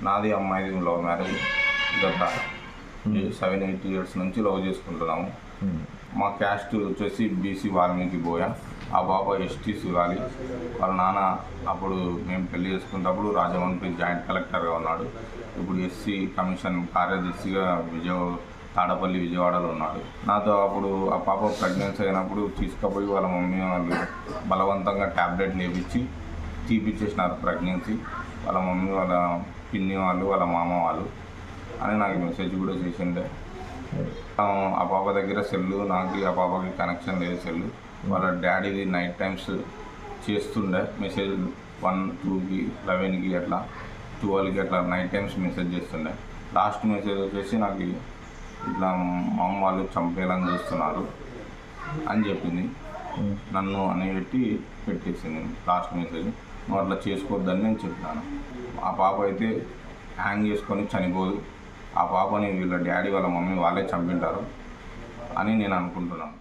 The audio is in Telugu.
నాది అమ్మాయిది లవ్ మ్యారేజ్. గత 7-8 ఇయర్స్ నుంచి లవ్ చేసుకుంటున్నాము. మా క్యాస్ట్ వచ్చేసి బీసీ వాల్మీకి బోయ. ఆ బాబా ఎస్టీ సుగాలి. వాళ్ళ నాన్న అప్పుడు మేము పెళ్లి చేసుకున్నప్పుడు రాజమండ్రి జాయింట్ కలెక్టర్గా ఉన్నాడు. ఇప్పుడు ఎస్సీ కమిషన్ కార్యదర్శిగా తాడపల్లి విజయవాడలో ఉన్నాడు. నాతో అప్పుడు ఆ పాప ప్రెగ్నెన్సీ అయినప్పుడు తీసుకుపోయి వాళ్ళ మమ్మీ వాళ్ళు బలవంతంగా ట్యాబ్లెట్ లేపించి తీపిచ్చేసినారు ప్రెగ్నెన్సీ. వాళ్ళ మమ్మీ వాళ్ళ పిన్ని వాళ్ళు వాళ్ళ మామ వాళ్ళు అని నాకు మెసేజ్ కూడా చేసిండే. ఆ పాప దగ్గర సెల్లు, నాకు ఆ పాపకి కనెక్షన్ లేదు సెల్లు. వాళ్ళ డాడీది నైట్ టైమ్స్ చేస్తుండే మెసేజ్ 1, 2కి 11కి అట్లా 12కి అట్లా నైట్ టైమ్స్ మెసేజ్ చేస్తుండే. లాస్ట్ మెసేజ్ వచ్చేసి నాకు ఇట్లా మా అమ్మ వాళ్ళు చంపేయాలని చూస్తున్నారు అని చెప్పింది. నన్ను అని పెట్టేసింది లాస్ట్ మెసేజ్. నువ్వు అట్లా చేసుకోవద్దని నేను చెప్పినాను. ఆ పాప అయితే హ్యాంగ్ చేసుకొని చనిపోదు. ఆ పాపని వీళ్ళ డాడీ వాళ్ళ మమ్మీ వాళ్ళే చంపింటారు అని నేను అనుకుంటున్నాను.